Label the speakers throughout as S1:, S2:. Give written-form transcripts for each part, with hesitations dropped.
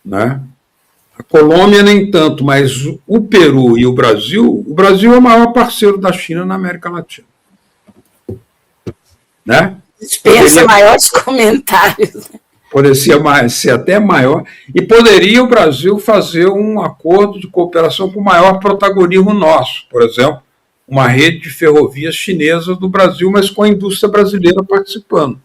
S1: né? A Colômbia nem tanto, mas o Peru e o Brasil é o maior parceiro da China na América Latina. Né?
S2: Dispensa maiores comentários.
S1: Poderia ser até maior, e poderia o Brasil fazer um acordo de cooperação com maior protagonismo nosso, por exemplo, uma rede de ferrovias chinesas do Brasil, mas com a indústria brasileira participando,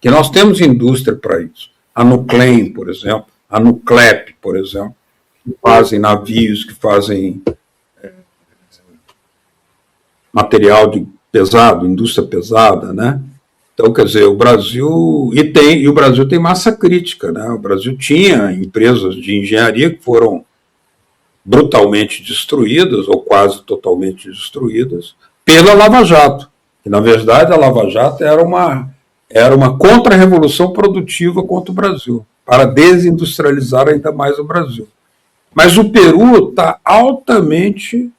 S1: que nós temos indústria para isso. A Nuclem, por exemplo, a Nuclep, por exemplo, que fazem navios, que fazem material pesado, indústria pesada, né? Então, quer dizer, o Brasil e o Brasil tem massa crítica, né? O Brasil tinha empresas de engenharia que foram brutalmente destruídas ou quase totalmente destruídas pela Lava Jato. Que na verdade a Lava Jato era uma contra-revolução produtiva contra o Brasil, para desindustrializar ainda mais o Brasil. Mas o Peru está altamente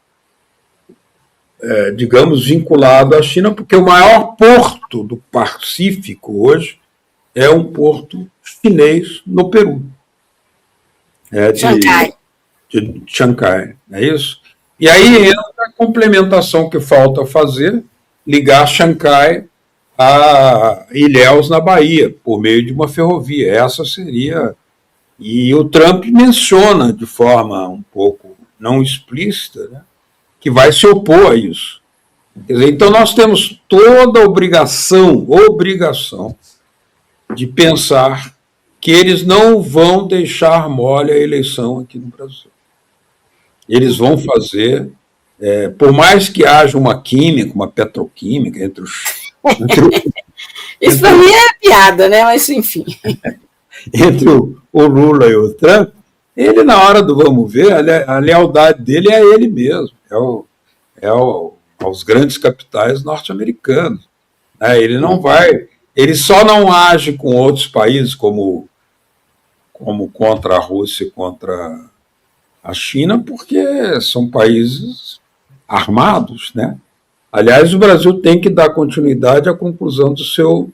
S1: digamos, vinculado à China, porque o maior porto do Pacífico hoje é um porto chinês no Peru. De Chancai, não é isso? E aí entra a complementação que falta fazer, ligar Chancai a Ilhéus, na Bahia, por meio de uma ferrovia. Essa seria... E o Trump menciona de forma um pouco não explícita, né, que vai se opor a isso. Quer dizer, então nós temos toda a obrigação de pensar que eles não vão deixar mole a eleição aqui no Brasil. Eles vão fazer, por mais que haja uma química, uma petroquímica entre os...
S2: Isso para mim é piada, né? Mas enfim.
S1: Entre o Lula e o Trump, ele, na hora do vamos ver, a lealdade dele é ele mesmo, aos grandes capitais norte-americanos. Ele não vai, ele só não age com outros países como contra a Rússia e contra a China, porque são países armados, né? Aliás, o Brasil tem que dar continuidade à conclusão do seu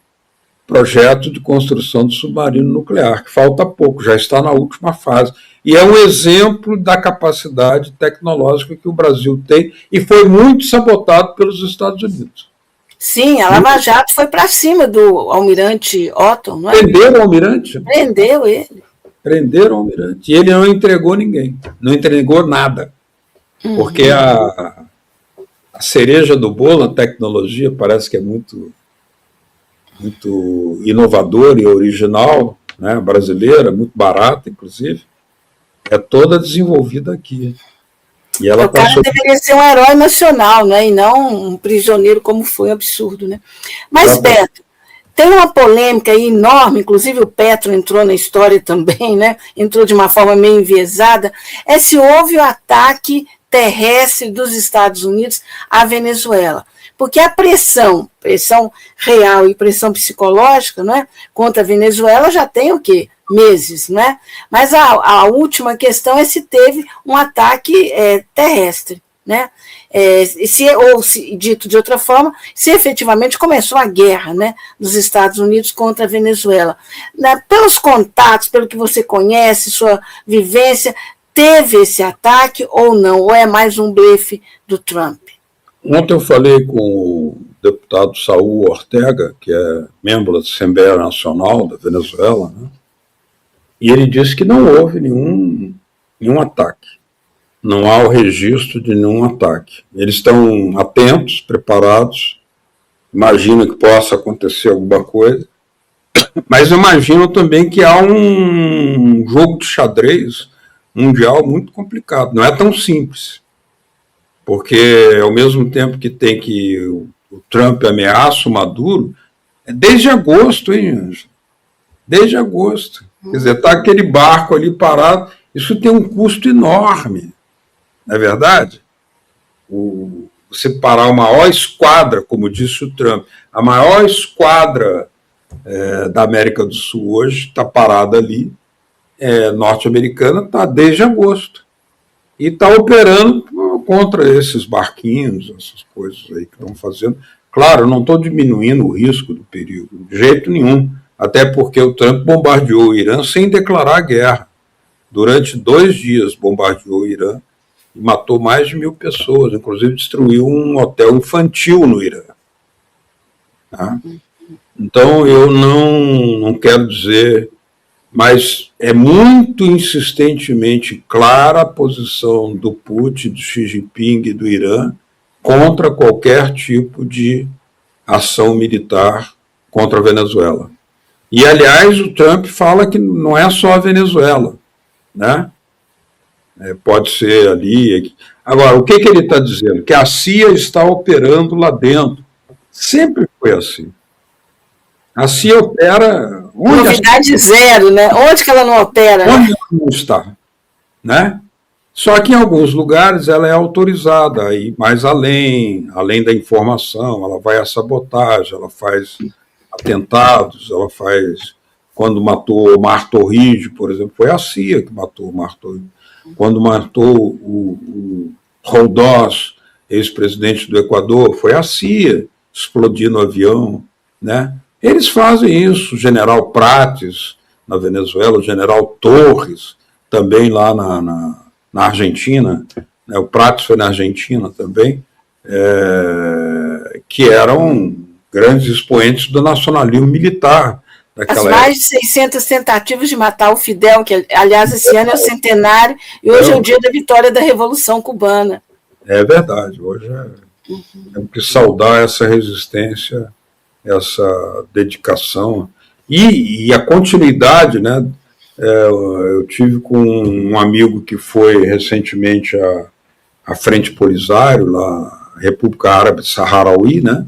S1: projeto de construção do submarino nuclear, que falta pouco, já está na última fase. E é um exemplo da capacidade tecnológica que o Brasil tem e foi muito sabotado pelos Estados Unidos.
S2: Sim, a Lava Jato foi para cima do almirante Otton, não é?
S1: Prenderam o almirante?
S2: Prendeu ele.
S1: Prenderam o almirante. E ele não entregou ninguém, não entregou nada. Porque a cereja do bolo, a tecnologia, parece que é muito inovadora e original, né, brasileira, muito barata, inclusive, é toda desenvolvida aqui. E ela
S2: o cara deveria ser um herói nacional, né, e não um prisioneiro, como foi, absurdo. Né? Mas, Beto, tem uma polêmica aí enorme, inclusive o Petro entrou na história também, né, entrou de uma forma meio enviesada, é se houve o ataque terrestre dos Estados Unidos à Venezuela. Porque a pressão real e pressão psicológica, né, contra a Venezuela já tem o quê? Meses, né? Mas a última questão é se teve um ataque terrestre, né? Ou dito de outra forma, se efetivamente começou a guerra, né, dos Estados Unidos contra a Venezuela. Pelos contatos, pelo que você conhece, sua vivência, teve esse ataque ou não? Ou é mais um blefe do Trump?
S1: Ontem eu falei com o deputado Saúl Ortega, que é membro da Assembleia Nacional da Venezuela, né? E ele disse que não houve nenhum ataque. Não há o registro de nenhum ataque. Eles estão atentos, preparados, imaginam que possa acontecer alguma coisa, mas imaginam também que há um jogo de xadrez mundial muito complicado. Não é tão simples. Porque, ao mesmo tempo que tem que o Trump ameaça o Maduro, desde agosto, hein, Ângela? Desde agosto. Quer dizer, está aquele barco ali parado, isso tem um custo enorme, não é verdade? Você parar uma maior esquadra, como disse o Trump, a maior esquadra da América do Sul hoje está parada ali, norte-americana, está desde agosto. E está operando contra esses barquinhos, essas coisas aí que estão fazendo. Claro, eu não estou diminuindo o risco do perigo, de jeito nenhum, até porque o Trump bombardeou o Irã sem declarar guerra. durante 2 dias, bombardeou o Irã e matou mais de 1.000 pessoas, inclusive destruiu um hotel infantil no Irã. Tá? Então, eu não quero dizer, mas é muito insistentemente clara a posição do Putin, do Xi Jinping e do Irã contra qualquer tipo de ação militar contra a Venezuela. E, aliás, o Trump fala que não é só a Venezuela, né? Pode ser ali. Aqui. Agora, o que ele está dizendo? Que a CIA está operando lá dentro. Sempre foi assim. A CIA opera...
S2: Novidade zero, né? Onde que ela não opera?
S1: Onde ela não está, né? Só que em alguns lugares ela é autorizada a ir mais além da informação, ela vai à sabotagem, ela faz atentados, ela faz... Quando matou o Omar Torrijos, por exemplo, foi a CIA que matou o Omar Torrijos. Quando matou o Roldós, ex-presidente do Equador, foi a CIA explodindo o avião, né? Eles fazem isso, o general Prates na Venezuela, o general Torres também lá na Argentina, né? O Prates foi na Argentina também, que eram grandes expoentes do nacionalismo militar.
S2: As mais de 600 tentativas de matar o Fidel, que, aliás, esse ano é o centenário, e hoje é o dia da vitória da Revolução Cubana.
S1: É verdade, hoje temos que saudar essa resistência, essa dedicação e a continuidade, né? Eu tive com um amigo que foi recentemente à Frente Polisário, lá na República Árabe Saharaui, né?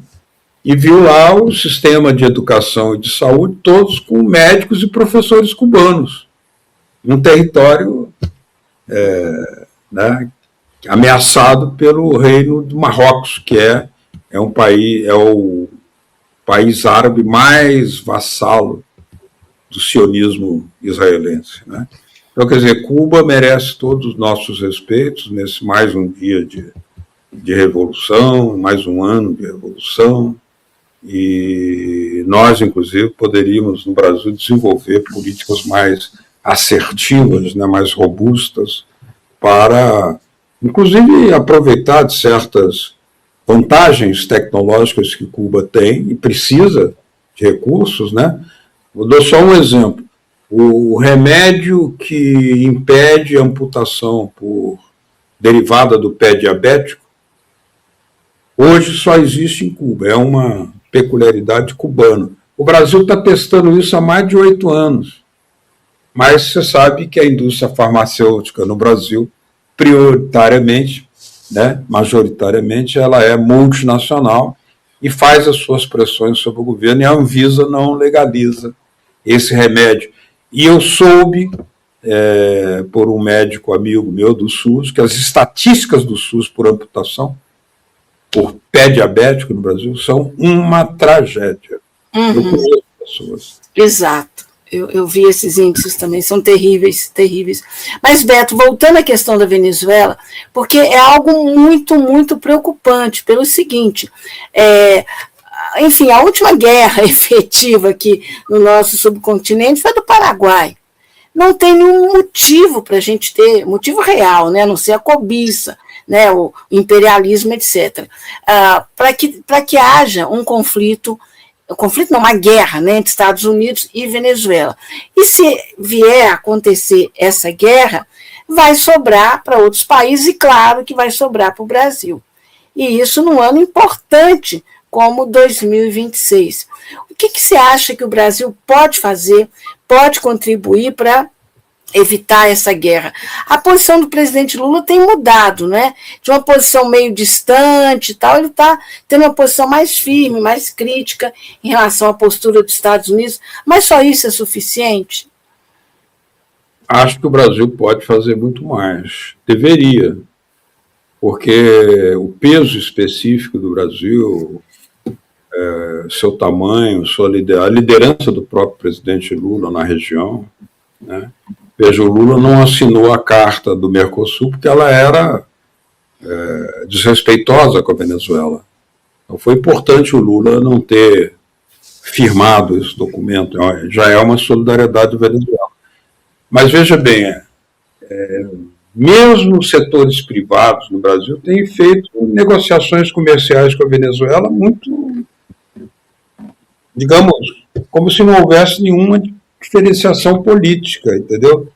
S1: E viu lá o sistema de educação e de saúde, todos com médicos e professores cubanos, num território né, ameaçado pelo reino do Marrocos, que é o país árabe mais vassalo do sionismo israelense. Né? Então, quer dizer, Cuba merece todos os nossos respeitos nesse mais um dia de revolução, mais um ano de revolução, e nós, inclusive, poderíamos, no Brasil, desenvolver políticas mais assertivas, né, mais robustas, para, inclusive, aproveitar de certas vantagens tecnológicas que Cuba tem e precisa de recursos, né? Eu dou só um exemplo. O remédio que impede a amputação derivada do pé diabético, hoje só existe em Cuba, é uma peculiaridade cubana. O Brasil está testando isso há mais de 8 anos, mas você sabe que a indústria farmacêutica no Brasil, prioritariamente, né, majoritariamente, ela é multinacional e faz as suas pressões sobre o governo, e a Anvisa não legaliza esse remédio. E eu soube, por um médico amigo meu do SUS, que as estatísticas do SUS por amputação, por pé diabético no Brasil, são uma tragédia. Eu conheço pessoas.
S2: Exato. Eu vi esses índices também, são terríveis, terríveis. Mas, Beto, voltando à questão da Venezuela, porque é algo muito, muito preocupante, pelo seguinte, enfim, a última guerra efetiva aqui no nosso subcontinente foi do Paraguai. Não tem nenhum motivo para a gente ter, motivo real, né, a não ser a cobiça, né, o imperialismo, etc., para que haja um conflito não, uma guerra, né, entre Estados Unidos e Venezuela. E se vier a acontecer essa guerra, vai sobrar para outros países, e claro que vai sobrar para o Brasil. E isso num ano importante como 2026. O que você acha que o Brasil pode fazer, pode contribuir para evitar essa guerra? A posição do presidente Lula tem mudado, né? De uma posição meio distante e tal, ele está tendo uma posição mais firme, mais crítica em relação à postura dos Estados Unidos, mas só isso é suficiente?
S1: Acho que o Brasil pode fazer muito mais. Deveria, porque o peso específico do Brasil, seu tamanho, a liderança do próprio presidente Lula na região, né? Veja, o Lula não assinou a carta do Mercosul porque ela era desrespeitosa com a Venezuela. Então foi importante o Lula não ter firmado esse documento, já é uma solidariedade venezuelana. Mas veja bem, mesmo os setores privados no Brasil têm feito negociações comerciais com a Venezuela muito, digamos, como se não houvesse nenhuma diferenciação política, entendeu?